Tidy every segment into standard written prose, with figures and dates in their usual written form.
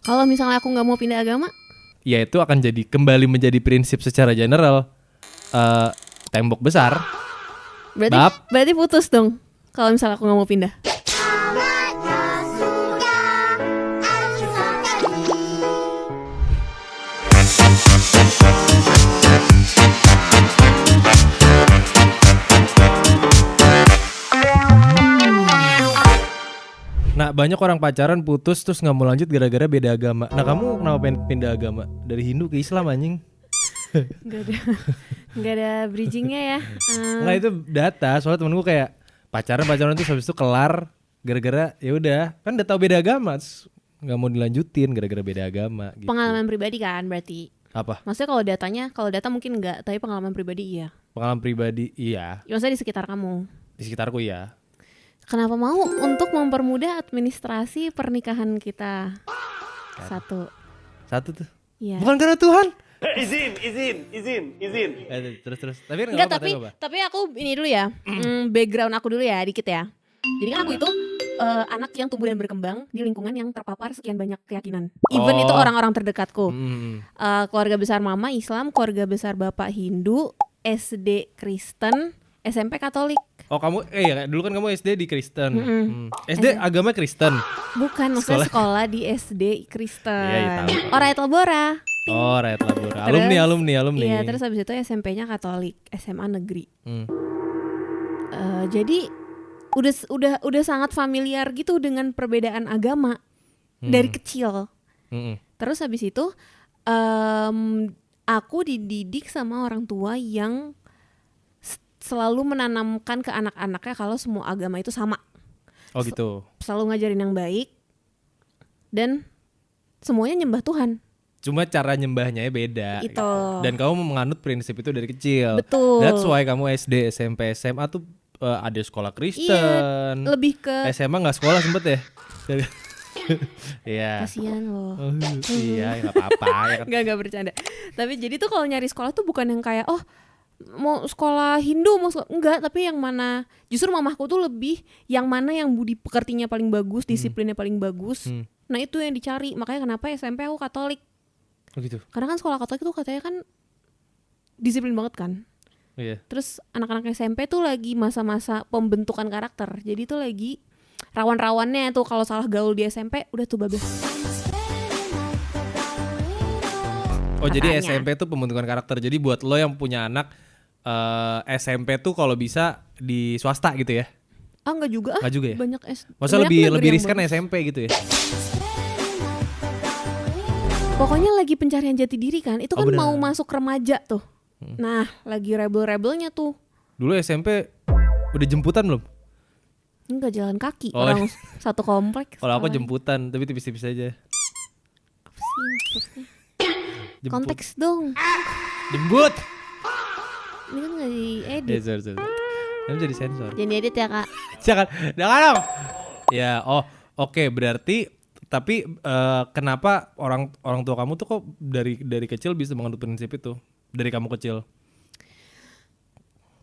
Kalau misalnya aku nggak mau pindah agama, ya itu akan jadi kembali menjadi prinsip secara general. Tembok besar. berarti putus dong. Kalau misalnya aku nggak mau pindah. Nah banyak orang pacaran putus terus gak mau lanjut gara-gara beda agama. Nah kamu kenapa pengen pindah agama? Dari Hindu ke Islam anjing? Nggak ada bridgingnya ya. Nggak, itu data. Soalnya temen gue kayak pacaran terus habis itu kelar gara-gara ya udah kan udah tahu beda agama, nggak mau dilanjutin gara-gara beda agama gitu. Pengalaman pribadi kan berarti. Apa? Maksudnya kalau data mungkin enggak, tapi pengalaman pribadi iya. Pengalaman pribadi iya. Ya, maksudnya di sekitar kamu. Di sekitarku iya. Kenapa mau? Untuk mempermudah administrasi pernikahan kita. Satu tuh. Iya. Bukan karena Tuhan. Izin. Terus. Tapi Enggak, tapi aku ini dulu ya. Background aku dulu ya, dikit ya. Jadi kan aku itu anak yang tumbuh dan berkembang di lingkungan yang terpapar sekian banyak keyakinan. Even itu orang-orang terdekatku. Keluarga besar mama Islam, keluarga besar bapak Hindu, SD Kristen, SMP Katolik. Oh kamu, ya dulu kan kamu SD di Kristen. SD agama Kristen. Bukan, maksudnya sekolah di SD Kristen. Iya, tahu. Oh, Rakyat Labora. Oh, Rakyat Labora. Alumni. Iya, terus habis itu SMP-nya Katolik, SMA negeri. Jadi udah sangat familiar gitu dengan perbedaan agama dari kecil. Terus habis itu aku dididik sama orang tua yang selalu menanamkan ke anak-anaknya kalau semua agama itu sama. Oh gitu. Selalu ngajarin yang baik dan semuanya nyembah Tuhan. Cuma cara nyembahnya beda. Itu. Gitu. Dan kamu menganut prinsip itu dari kecil. Betul. That's why kamu SD, SMP, SMA tuh ada sekolah Kristen. Iya, lebih ke SMA nggak sekolah sempet ya? Iya. kasihan loh. Iya, nggak apa-apa. Ya kan? Nggak bercanda. Tapi jadi tuh kalau nyari sekolah tuh bukan yang kayak mau sekolah Hindu enggak, tapi yang mana justru mamahku tuh lebih yang mana yang budi pekertinya paling bagus, disiplinnya paling bagus. Nah itu yang dicari, makanya kenapa SMP aku Katolik. Oh gitu. Karena kan sekolah Katolik tuh katanya kan disiplin banget kan. Iya. Terus anak-anak SMP tuh lagi masa-masa pembentukan karakter, jadi tuh lagi rawan-rawannya tuh kalau salah gaul di SMP udah tuh bablas. Oh katanya. Jadi SMP tuh pembentukan karakter. Jadi buat lo yang punya anak SMP tuh kalau bisa di swasta gitu ya? Enggak juga. Enggak juga ya? Banyak maksudnya lebih riskan SMP gitu ya? Pokoknya lagi pencarian jati diri kan. Itu kan bener. mau masuk remaja tuh. Nah, lagi rebel-rebelnya tuh. Dulu SMP udah jemputan belum? Enggak, jalan kaki. Orang satu komplek. Kalau aku jemputan, tapi tipis-tipis aja. Apa sih maksudnya? Konteks dong. Jemput. Ini kan gak diedit. Sorry. Ini jadi sensor. Jangan diedit ya kak. Jangan dong. Ya, oke, berarti tapi kenapa orang tua kamu tuh kok dari kecil bisa menganut prinsip itu? Dari kamu kecil?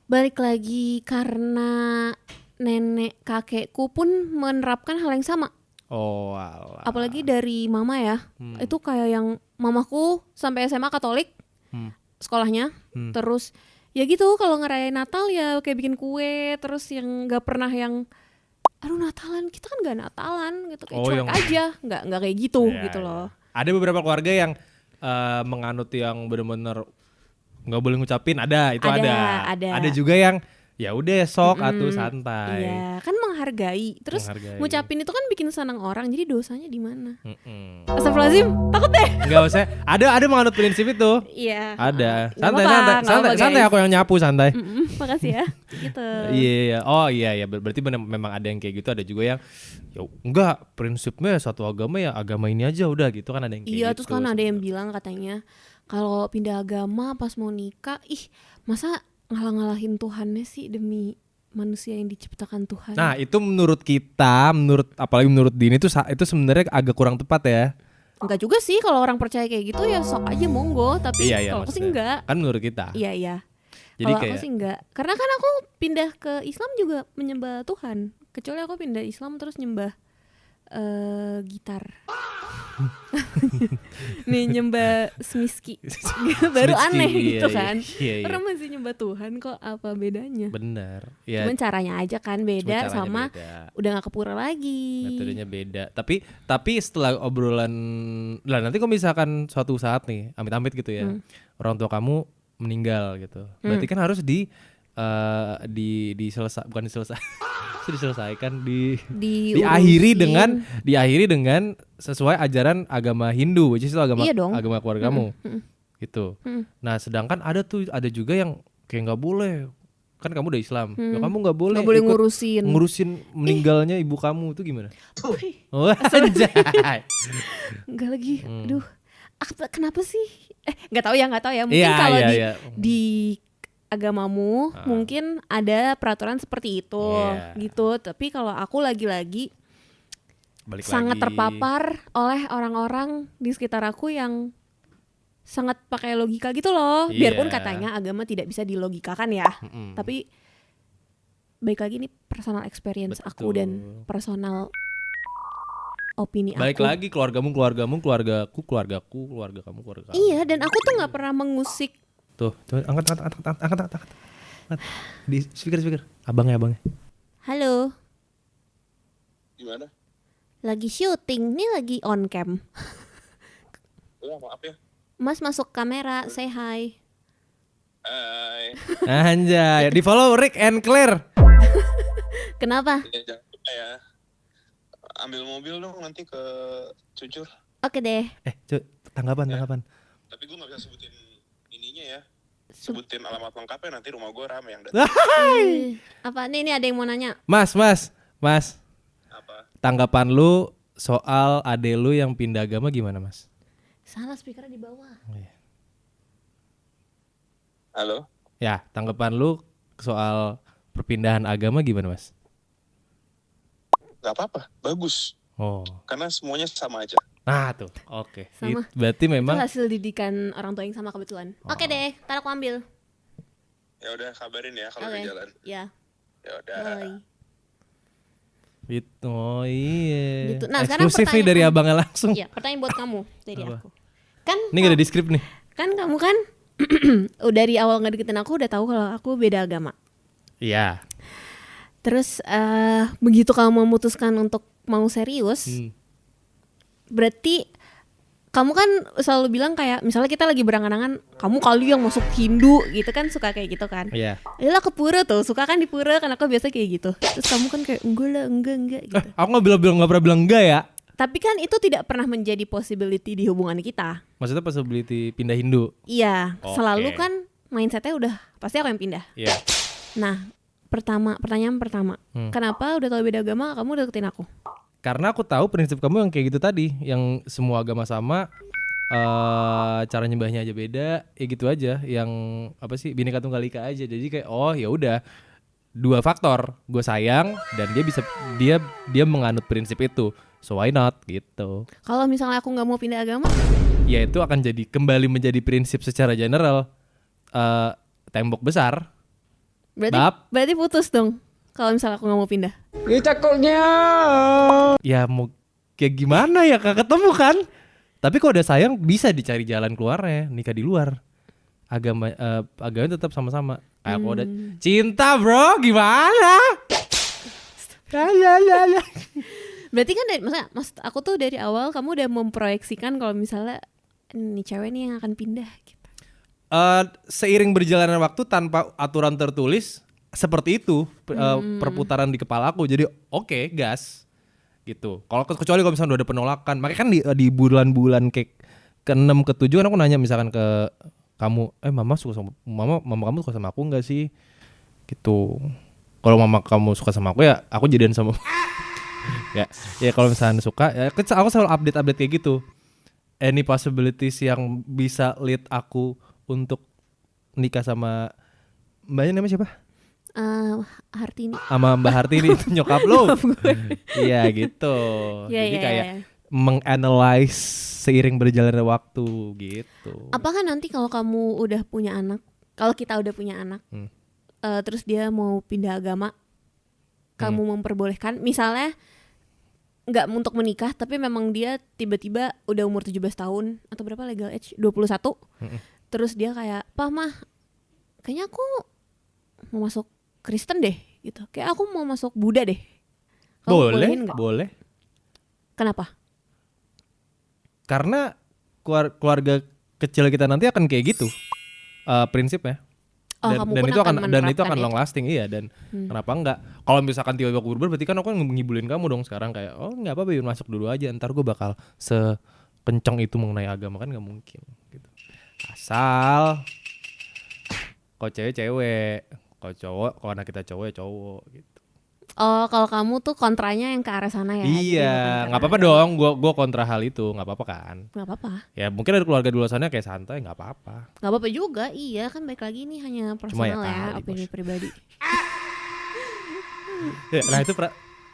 Balik lagi karena nenek kakekku pun menerapkan hal yang sama. Oh alah. Apalagi dari mama ya. Itu kayak yang mamaku sampai SMA Katolik sekolahnya. Terus ya gitu kalau ngerayain Natal ya kayak bikin kue. Terus yang gak pernah yang aduh Natalan, kita kan gak Natalan gitu. Kayak cuek aja. Gak kayak gitu gitu loh. Ada beberapa keluarga yang menganut yang benar-benar gak boleh ngucapin. Ada. Ada juga yang ya udah sok atuh santai. Iya, kan menghargai. Terus ngucapin itu kan bikin senang orang. Jadi dosanya di mana? Astagfirullahaladzim, takut deh. Enggak usah. Ada menganut prinsip itu. Iya. Ada. Santai aku yang nyapu santai. Makasih ya. Gitu. Iya. Oh iya. Berarti memang ada yang kayak gitu, ada juga yang ya enggak, prinsipnya satu agama ya agama ini aja udah gitu kan, ada yang kayak gitu. Iya, terus kan ada yang bilang katanya kalau pindah agama pas mau nikah, masa ngalah-ngalahin Tuhannya sih demi manusia yang diciptakan Tuhan. Nah itu menurut kita, apalagi menurut Dini itu sebenarnya agak kurang tepat ya. Enggak juga sih, kalau orang percaya kayak gitu ya sok aja monggo. Tapi kalau aku sih enggak. Kan menurut kita. Iya. Jadi kalau aku sih enggak. Karena kan aku pindah ke Islam juga menyembah Tuhan. Kecuali aku pindah Islam terus nyembah Gitar. Nih nyembah Smiski. Baru Smiski, aneh iya, gitu iya, kan. iya, iya. Orang masih nyembah Tuhan kok, apa bedanya? Bener. Ya, Cuman caranya aja kan beda, caranya sama beda. udah gak ke pura lagi. Metodenya beda. Tapi setelah obrolan, lah nanti kalau misalkan suatu saat nih, amit-amit gitu ya, orang tua kamu meninggal gitu, berarti kan harus bukan diselesaikan, diselesaikan diakhiri dengan sesuai ajaran agama Hindu, which is itu agama Iya dong. agama keluarga kamu, gitu. Nah, sedangkan ada juga yang kayak nggak boleh. Kan kamu udah Islam, ya kamu nggak boleh, Nggak boleh ikut ngurusin. meninggalnya ibu kamu, itu gimana? Wah, anjay. Enggak lagi. Aduh. Kenapa sih? Nggak tahu ya. Mungkin Iya, kalau iya. di agamamu mungkin ada peraturan seperti itu, Iya. gitu. Tapi kalau aku lagi-lagi Balik sangat lagi. terpapar oleh orang-orang di sekitar aku yang sangat pakai logika gitu loh. Iya. Biarpun katanya agama tidak bisa dilogikakan ya. Tapi baik lagi nih personal experience aku Betul. dan personal opini Balik aku. lagi keluargamu, keluargaku, keluarga kamu, keluarga kamu. Iya, dan aku tuh nggak pernah mengusik. Tuh, coba angkat. Di speaker. Abangnya. Halo, Gimana? lagi syuting nih, lagi on cam. Maaf ya. Mas masuk kamera, say hi. Hai. Anjay, di follow Rick and Claire. Kenapa? Ya, jangan lupa ya. Ambil mobil dong nanti ke Cucur. Oke deh. Tanggapan. Tapi gue nggak bisa sebutin ininya ya. Sebutin alamat lengkapnya, nanti rumah gue rame yang datang. Apa nih ada yang mau nanya? Mas. Apa? Tanggapan lu soal ade lu yang pindah agama gimana, Mas? Salah, speakernya di bawah. Halo? Ya, tanggapan lu soal perpindahan agama gimana, Mas? Gak apa-apa, bagus. Oh. Karena semuanya sama aja. Nah, tuh. Oke. Sama. Berarti memang Itu hasil didikan orang tua yang sama kebetulan. Oke deh, ntar aku ambil. Ya udah, kabarin ya kalau Oke. udah jalan. Ya, Ya udah. bye. itu. Oh iya. Gitu. Nah, sekarang eksklusif nih dari pertanyaan- abangnya langsung. Iya, pertanyaan buat kamu dari Apa? aku. Kan Ini gak ada di skrip nih. kan kamu kan dari awal ngedeketin aku udah tahu kalau aku beda agama. Iya. Terus begitu kamu memutuskan untuk mau serius, berarti kamu kan selalu bilang kayak misalnya kita lagi berangan-angan, kamu kali yang masuk Hindu gitu kan, suka kayak gitu kan. Iya. Yalah ke pura tuh, suka kan di pura kan, aku biasa kayak gitu. Terus kamu kan kayak enggak gitu. Aku nggak pernah bilang enggak ya. Tapi kan itu tidak pernah menjadi possibility di hubungan kita. Maksudnya possibility pindah Hindu. Iya, Oke. selalu kan mindsetnya udah pasti aku yang pindah. Iya. Nah, pertanyaan pertama, kenapa udah tahu beda agama kamu deketin aku? Karena aku tahu prinsip kamu yang kayak gitu tadi, yang semua agama sama, cara nyembahnya aja beda, ya gitu aja. Yang apa sih, Bhinneka Tunggal Ika aja. Jadi kayak oh ya udah, dua faktor, gue sayang dan dia menganut prinsip itu, so why not gitu. Kalau misalnya aku nggak mau pindah agama, Ya itu akan kembali menjadi prinsip secara general, tembok besar. berarti putus dong. Kalau misalnya aku nggak mau pindah, Ya mau kayak gimana ya, Kak, ketemu kan. Tapi kalau udah sayang bisa dicari jalan keluarnya, nikah di luar. Agamanya tetap sama-sama. Kayak kalau udah cinta, bro, gimana? Ya. berarti kan maksud aku tuh dari awal kamu udah memproyeksikan kalau misalnya nih cewek nih yang akan pindah gitu. Seiring berjalannya waktu tanpa aturan tertulis seperti itu, perputaran di kepala aku. Jadi oke, gas gitu. Kecuali kalau misalnya udah ada penolakan. Makanya kan di bulan-bulan kayak ke-6 ke-7 kan aku nanya misalkan ke kamu, mama kamu suka sama aku enggak sih? Gitu. Kalau mama kamu suka sama aku ya aku jadian sama ya kalau misalnya suka ya aku selalu update kayak gitu. Any possibilities yang bisa lead aku untuk nikah sama mbaknya namanya siapa? Hartini. Sama Mbak Hartini itu nyokap lo. Iya gitu. Jadi kayak menganalyze seiring berjalannya waktu gitu. Apakah nanti kalau kamu udah punya anak, kalau kita udah punya anak, terus dia mau pindah agama, kamu memperbolehkan? Misalnya nggak untuk menikah, tapi memang dia tiba-tiba udah umur 17 tahun atau berapa legal age 21. Terus dia kayak, "Pa, Mah, kayaknya aku mau masuk Kristen deh," gitu. "Kayak aku mau masuk Buddha deh." Kamu bolehin nggak? Boleh. Kenapa? Karena keluarga kecil kita nanti akan kayak gitu prinsipnya. Oh, kamu pun itu akan dan itu akan menerapkan long lasting, iya. Dan kenapa enggak? Kalau misalkan tiba-tiba aku berubah, berarti kan aku ngibulin kamu dong sekarang kayak, oh nggak apa-apa, masuk dulu aja. Ntar gue bakal sekencang itu mengenai agama, kan nggak mungkin. Gitu. Asal kau cewek, kau cowok, kalau anak kita cowok ya cowok. Gitu. Oh, kalau kamu tuh kontranya yang ke arah sana ya? Iya, nggak apa-apa dong. Gue kontra hal itu, nggak apa-apa kan? Nggak apa-apa. Ya mungkin ada keluarga di luar sana kayak santai, nggak apa-apa. Nggak apa-apa juga, iya kan baik lagi ini hanya personal ya, opini pribadi. Ya, nah itu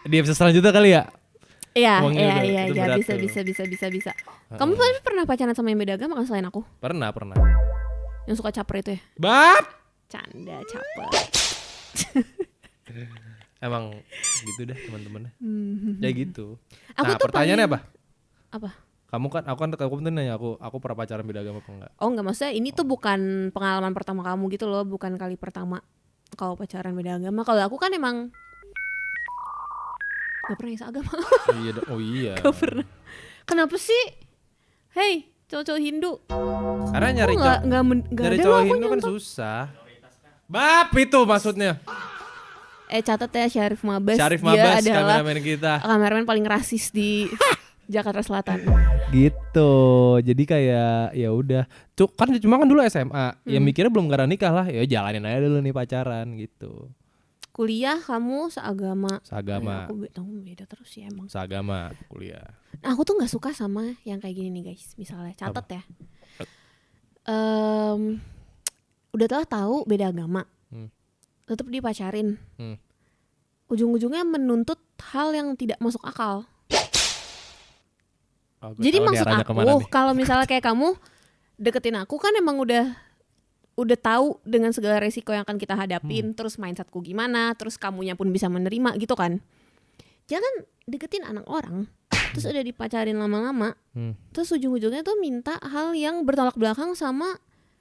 di episode selanjutnya kali ya. Iya, Ngomongin itu, iya, itu iya, berat bisa. Kamu pernah pacaran sama yang beda agama kan selain aku? Pernah. Yang suka caper itu ya? Bab. Canda caper. Emang gitu deh teman-temannya. Ya gitu. Aku Nah, tuh pertanyaannya apa? Apa? Aku tuh nanya aku pernah pacaran beda agama apa enggak? Oh enggak, maksudnya ini tuh bukan pengalaman pertama kamu gitu loh, bukan kali pertama kau pacaran beda agama. Kalau aku kan emang gak pernah seagama. Oh iya. Gak pernah. Kenapa sih? Hey, cowok-cowok Hindu. Karena nyari cowok Hindu kan susah. Bab itu maksudnya. Catat ya Syarif Mabas. Syarif dia Mabas, adalah kameramen kita. Kameramen paling rasis di Jakarta Selatan. Gitu. Jadi kayak ya udah. Cuma kan dulu SMA. Ya mikirnya belum karena nikah lah. Ya jalanin aja dulu nih pacaran gitu. Kuliah kamu seagama. Seagama. Aku beda terus sih emang. Seagama kuliah. Nah, aku tuh nggak suka sama yang kayak gini nih guys. Misalnya catat ya. Udah tahu beda agama. Tetap dipacarin. Ujung-ujungnya menuntut hal yang tidak masuk akal. Jadi maksud aku kalau misalnya kayak kamu deketin aku kan emang udah tahu dengan segala resiko yang akan kita hadapin, terus mindsetku gimana, terus kamunya pun bisa menerima gitu kan. Jangan deketin anak orang, terus udah dipacarin lama-lama, terus ujung-ujungnya tuh minta hal yang bertolak belakang sama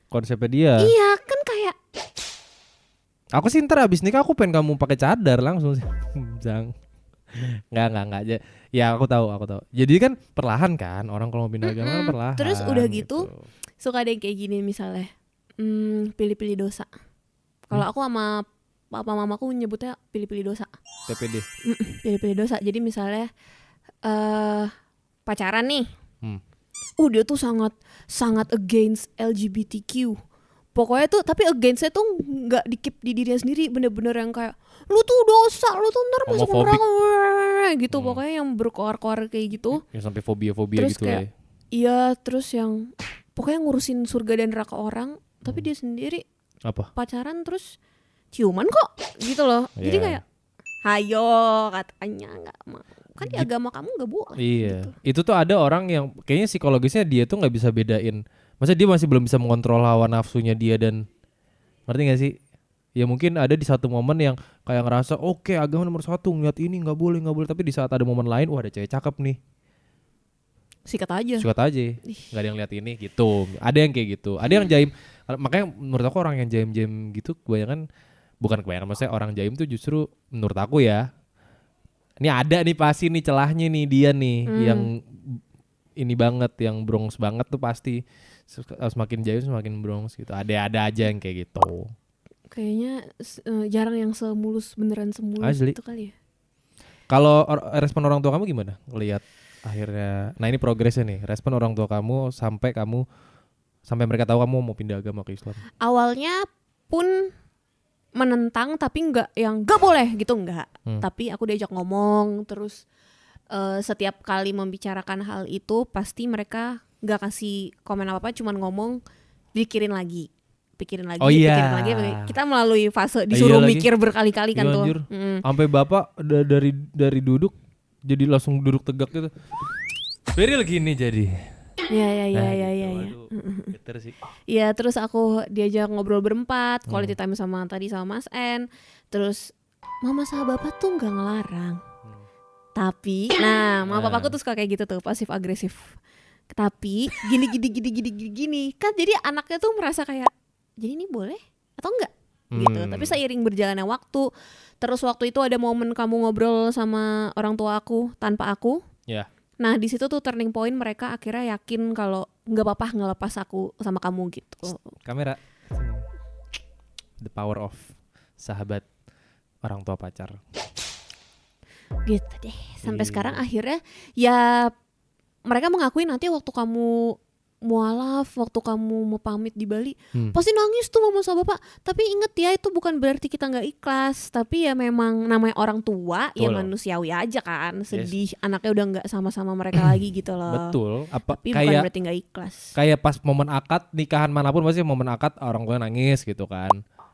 konsepnya dia. Iya kan kayak. Aku sih ntar abis nikah aku pengen kamu pakai cadar langsung sih. Jang. Nggak. Ya aku tahu. Jadi kan perlahan kan orang kalau mau pindah agama kan perlahan. Terus udah gitu suka ada yang kayak gini misalnya. Pilih-pilih dosa. Kalau aku sama papa mamaku nyebutnya pilih-pilih dosa. PPD. Pilih-pilih dosa. Jadi misalnya pacaran nih. Dia tuh sangat against LGBTQ. Pokoknya tuh tapi against-nya tuh nggak dikip di dirinya sendiri, bener-bener yang kayak lu tuh dosa, lu tuh ntar masuk neraka gitu. Pokoknya yang berkoar-koar kayak gitu. Yang sampai fobia terus gitu kayak, ya. Iya, terus yang pokoknya ngurusin surga dan neraka orang, tapi dia sendiri apa? Pacaran terus ciuman kok gitu loh. Jadi kayak hayo katanya nggak mau. Kan di agama kamu nggak boleh. Iya. Gitu. Itu tuh ada orang yang kayaknya psikologisnya dia tuh nggak bisa bedain. Maksudnya dia masih belum bisa mengontrol hawa nafsunya dia dan ngerti gak sih? Ya mungkin ada di satu momen yang kayak ngerasa oke, agama nomor 1 ngeliat ini nggak boleh, tapi di saat ada momen lain wah ada cewek cakep nih. Sikat aja. Nggak ada yang lihat ini gitu. Ada yang kayak gitu. Ada yang jaim. Makanya menurut aku orang yang jaim gitu bukan kebanyakan, maksudnya orang jaim tuh justru menurut aku ya. Ini ada nih pasti nih celahnya nih dia nih yang ini banget, yang Bronx banget tuh pasti semakin jaim semakin Bronx gitu. Ada aja yang kayak gitu. Kayaknya jarang yang beneran semulus Asli. itu kali ya. Kalau respon orang tua kamu gimana? Ngelihat akhirnya, nah ini progresnya nih, respon orang tua kamu sampai mereka tahu kamu mau pindah agama ke Islam. Awalnya pun menentang tapi nggak yang nggak boleh gitu, nggak. Tapi aku diajak ngomong terus. Setiap kali membicarakan hal itu pasti mereka nggak kasih komen apa-apa, cuman ngomong pikirin lagi. Oh iya. Pikirin lagi. Kita melalui fase disuruh mikir berkali-kali kan tuh. Sampai bapak dari duduk jadi langsung duduk tegak gitu. Beril gini jadi. Iya. Better sih. Iya, terus aku diajak ngobrol berempat, quality time sama Mas En. Terus mama sama bapak tuh nggak ngelarang. Tapi, nah, mama papaku tuh suka kayak gitu tuh, pasif agresif. Tapi gini. Kan jadi anaknya tuh merasa kayak, jadi ini boleh atau enggak? Gitu. Tapi seiring berjalannya waktu, terus waktu itu ada momen kamu ngobrol sama orang tua aku tanpa aku. Ya. Nah, di situ tuh turning point, mereka akhirnya yakin kalau enggak apa-apa ngelepas aku sama kamu gitu. Kamera. The power of sahabat orang tua pacar. Gitu deh. Sampai sekarang akhirnya ya mereka mengakui nanti waktu kamu mualaf, waktu kamu mau pamit di Bali, pasti nangis tuh mama sama bapak. Tapi inget ya, itu bukan berarti kita nggak ikhlas. Tapi ya memang namanya orang tua, ya manusiawi aja kan. Sedih, anaknya udah nggak sama-sama mereka lagi gitu loh. Betul. Tapi bukan berarti nggak ikhlas. Kayak pas momen akad nikahan manapun pasti momen akad orang tua nangis gitu kan.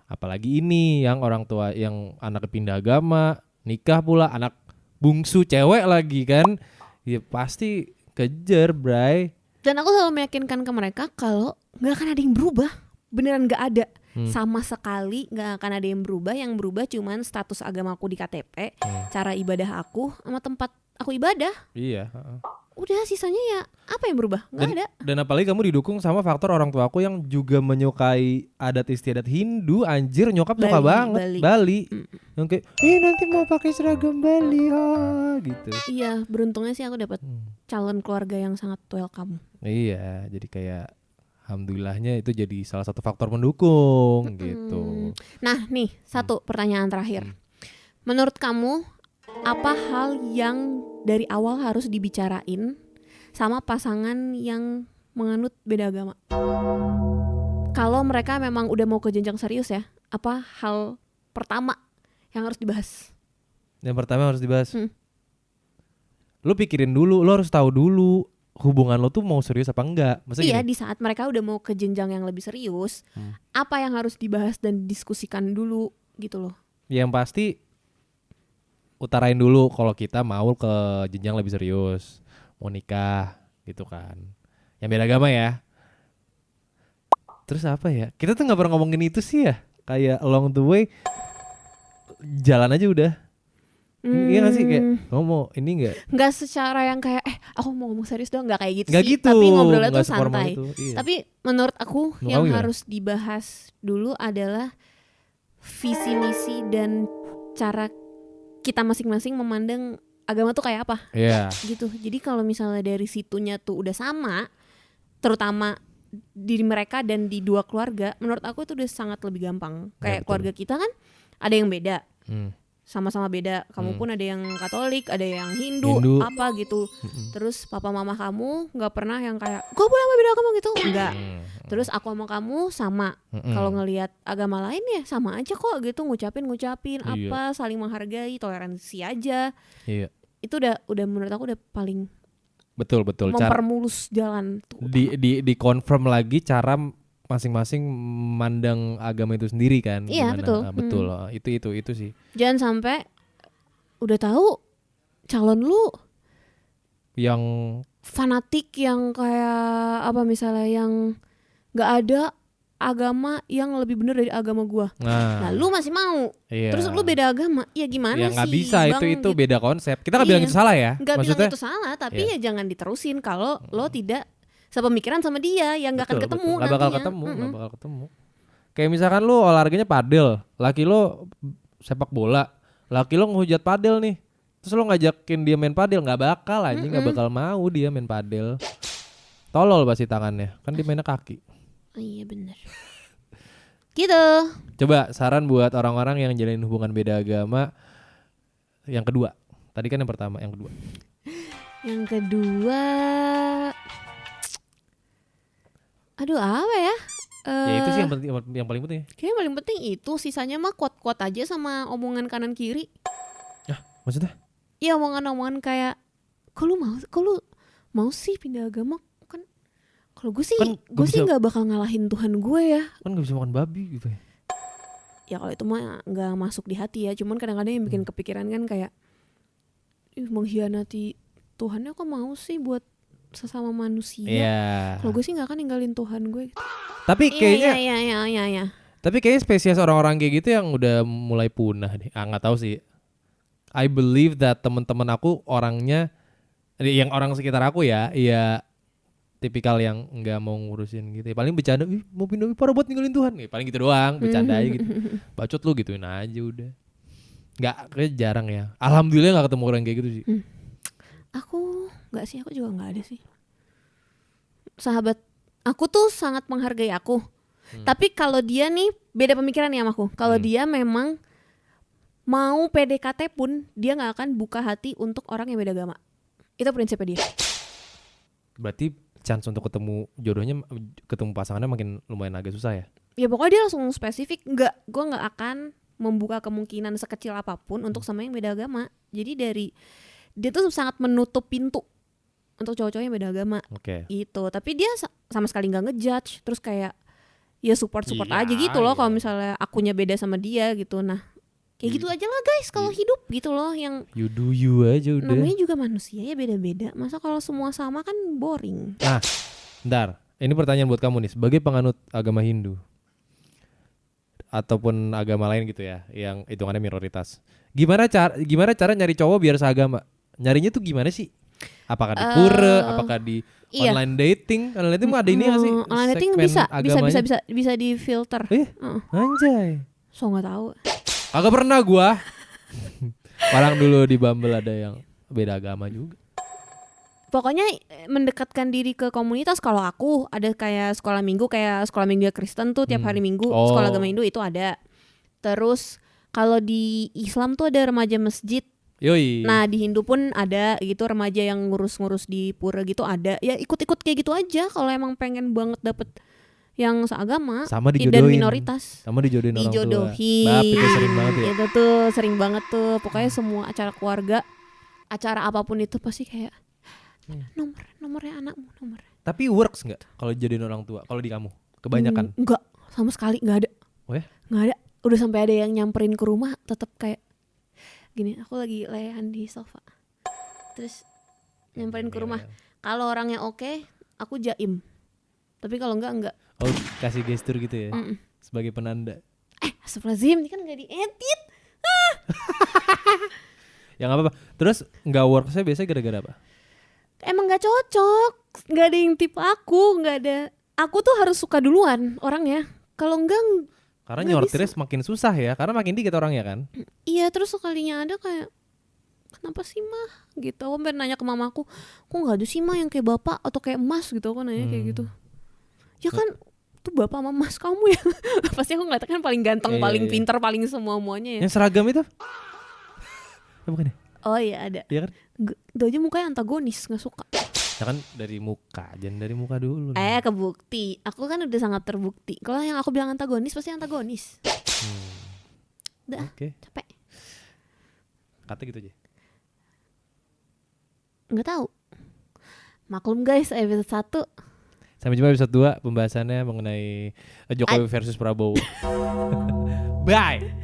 Apalagi ini yang orang tua yang anak pindah agama, nikah pula, anak bungsu cewek lagi kan. Ya pasti kejer, bray. Dan aku selalu meyakinkan ke mereka kalau nggak akan ada yang berubah, beneran nggak ada, sama sekali nggak akan ada yang berubah. Yang berubah cuman status agamaku di KTP, cara ibadah aku, sama tempat aku ibadah. Iya. Udah, sisanya ya apa yang berubah? Nggak ada. Dan apalagi kamu didukung sama faktor orang tua aku yang juga menyukai adat istiadat Hindu. Anjir, nyokap suka banget Bali. Yang kayak, nanti mau pakai seragam Bali gitu. Iya, beruntungnya sih aku dapat calon keluarga yang sangat welcome. Iya, jadi kayak alhamdulillahnya itu jadi salah satu faktor pendukung gitu. Nah nih, satu pertanyaan terakhir. Menurut kamu, apa hal yang dari awal harus dibicarain sama pasangan yang menganut beda agama? Kalau mereka memang udah mau ke jenjang serius ya, apa hal pertama yang harus dibahas? Yang pertama harus dibahas. Lu pikirin dulu, lu harus tahu dulu hubungan lo tuh mau serius apa enggak. Maksudnya iya, di saat mereka udah mau ke jenjang yang lebih serius, apa yang harus dibahas dan didiskusikan dulu gitu loh. Yang pasti utarain dulu kalau kita mau ke jenjang lebih serius, mau nikah gitu kan. Yang beda agama ya. Terus apa ya? Kita tuh nggak pernah ngomongin itu sih ya. Kayak along the way jalan aja udah. Iya gak sih kayak kamu mau ini nggak secara yang kayak aku mau ngomong serius dong, nggak kayak gitu nggak sih gitu, tapi ngobrolnya tuh nggak seformal santai itu, iya. Tapi menurut aku Menurut yang kamu gimana? harus dibahas dulu adalah visi misi dan cara kita masing-masing memandang agama tuh kayak apa. Iya. Gitu. Jadi kalau misalnya dari situnya tuh udah sama, terutama diri mereka dan di dua keluarga, menurut aku itu udah sangat lebih gampang. Kayak keluarga kita kan ada yang beda, sama-sama beda. Kamu pun ada yang Katolik, ada yang Hindu. Apa gitu. Terus papa mama kamu nggak pernah yang kayak gue boleh sama beda agama gitu, enggak. Terus aku sama kamu sama. Kalau ngelihat agama lain ya sama aja kok gitu, ngucapin apa, saling menghargai, toleransi aja. Iya. Itu udah menurut aku udah paling betul mempermulus jalan tuh. Di confirm lagi cara masing-masing mandang agama itu sendiri kan. Iya, gimana? betul. Betul. Itu sih. Jangan sampai udah tahu calon lu yang fanatik, yang kayak apa misalnya, yang nggak ada agama yang lebih benar dari agama gua. Nah, lu masih mau. Iya. Terus lu beda agama. Ya gimana ya, sih? Nggak bisa, Bang, itu beda konsep. Kita nggak bilang itu salah ya. Nggak bilang itu salah, tapi Iya. ya jangan diterusin kalau lo tidak sepemikiran sama dia, yang nggak akan ketemu nggak bakal nantinya. ketemu. Kayak misalkan lu olahraganya padel, laki lu sepak bola, laki lu ngehujat padel nih, terus lu ngajakin dia main padel, nggak bakal anjing, nggak bakal mau dia main padel. Tolol pasti tangannya, kan dia mainnya kaki. Oh, iya benar. Gitu. Coba saran buat orang-orang yang jalin hubungan beda agama. Yang kedua, tadi kan yang pertama, yang kedua. Yang kedua, aduh apa ya? Ya itu sih yang paling penting. Kayaknya paling penting itu, sisanya mah kuat-kuat aja sama omongan kanan kiri. Maksudnya? Iya, omongan-omongan kayak, kok lu mau sih pindah agama? Kan kalau gue sih, gue sih nggak bakal ngalahin Tuhan gue ya. Kan nggak bisa makan babi gitu ya. Ya kalau itu mah nggak masuk di hati ya. Cuman kadang-kadang yang bikin kepikiran kan kayak, mengkhianati Tuhannya kok mau sih buat sesama manusia. Kalau gue sih nggak akan ninggalin Tuhan gue. Tapi kayaknya, iya. tapi kayaknya spesies orang-orang kayak gitu yang udah mulai punah nih. Nggak tahu sih. I believe that teman-teman aku orangnya, yang orang sekitar aku ya tipikal yang nggak mau ngurusin gitu. Paling bercanda, ih mau pindah para buat ninggalin Tuhan nih. Paling gitu doang, bercanda aja gitu. Bacot lu gituin aja udah. Nggak, kayak jarang ya. Alhamdulillah nggak ketemu orang kayak gitu sih. Aku nggak sih, aku juga nggak ada sih. Sahabat aku tuh sangat menghargai aku. Tapi kalau dia nih beda pemikiran nih sama aku. Kalau dia memang mau PDKT pun dia nggak akan buka hati untuk orang yang beda agama. Itu prinsipnya dia. Berarti chance untuk ketemu jodohnya, ketemu pasangannya makin lumayan agak susah ya? Ya pokoknya dia langsung spesifik, gue nggak akan membuka kemungkinan sekecil apapun untuk sama yang beda agama. Jadi dia tuh sangat menutup pintu untuk cowok-cowok yang beda agama. Oke. Gitu. Tapi dia sama sekali nggak ngejudge. Terus kayak ya support Iya, aja gitu loh. iya. Kalau misalnya akunya beda sama dia gitu. Nah kayak gitu aja lah guys kalau hidup gitu loh. Yang You do you aja udah. namanya juga manusia ya beda-beda. Masa kalau semua sama kan boring. Nah, bentar. Ini pertanyaan buat kamu nih, sebagai penganut agama Hindu ataupun agama lain gitu ya, yang hitungannya minoritas. Gimana cara nyari cowok biar seagama? Nyarinya tuh gimana sih? Apakah di pura, apakah di iya. online dating? Online dating mah ada ini nggak sih? Online dating segmen agamanya? bisa di filter. Anjay. So nggak tahu. Kagak pernah gua. Paling dulu di Bumble ada yang beda agama juga. Pokoknya mendekatkan diri ke komunitas. Kalau aku ada kayak sekolah minggu Kristen tuh tiap hari Minggu. Oh. Sekolah agama Hindu itu ada. Terus kalau di Islam tuh ada remaja masjid. Yoi. Nah di Hindu pun ada gitu, remaja yang ngurus-ngurus di pura gitu ada. Ya ikut-ikut kayak gitu aja kalau emang pengen banget dapet yang seagama Sama dan dijodohin. minoritas. Sama dijodohin orang tua. Dijodohin. Bap, itu sering banget ya. Itu tuh sering banget tuh. Pokoknya semua acara keluarga, acara apapun itu pasti kayak nomornya anakmu, nomornya. Tapi works nggak kalau jadiin orang tua? Kalau di kamu kebanyakan? Enggak, sama sekali enggak ada. Oh ya? Enggak ada. Udah sampai ada yang nyamperin ke rumah tetap kayak gini, aku lagi lehan di sofa. Terus nyamperin ke rumah. Kalau orangnya oke, aku jaim. Tapi kalau enggak. Oh, kasih gestur gitu ya? Sebagai penanda. Astagfirullahaladzim, ini kan enggak diedit. Ya nggak apa-apa. Terus nggak worksnya biasanya gara-gara apa? Emang nggak cocok, nggak ada yang tipe aku, nggak ada. Aku tuh harus suka duluan orangnya. Kalau enggak, Karena nggak nyortirnya semakin susah ya, karena makin dikit orangnya kan. iya. Terus sekalinya ada kayak, kenapa sih mah? Gitu. Aku pengen nanya ke mamaku, kok nggak ada sih mah yang kayak bapak atau kayak emas gitu? Aku nanya kayak gitu. Ya kan, tuh bapak sama mas kamu ya. Pasti aku ngeliatnya kan paling ganteng, paling pintar, paling semuanya ya. Yang seragam itu? Bukan ya? Oh iya ada. Iya kan? Itu aja mukanya antagonis, nggak suka. Ya kan dari muka, jangan dari muka dulu. Kebukti. Aku kan udah sangat terbukti. Kalau yang aku bilang antagonis pasti antagonis. Udah, Oke. capek. Kata gitu aja. Nggak tahu. Maklum guys, episode 1. Sampai jumpa episode 2, pembahasannya mengenai Jokowi versus Prabowo. Bye.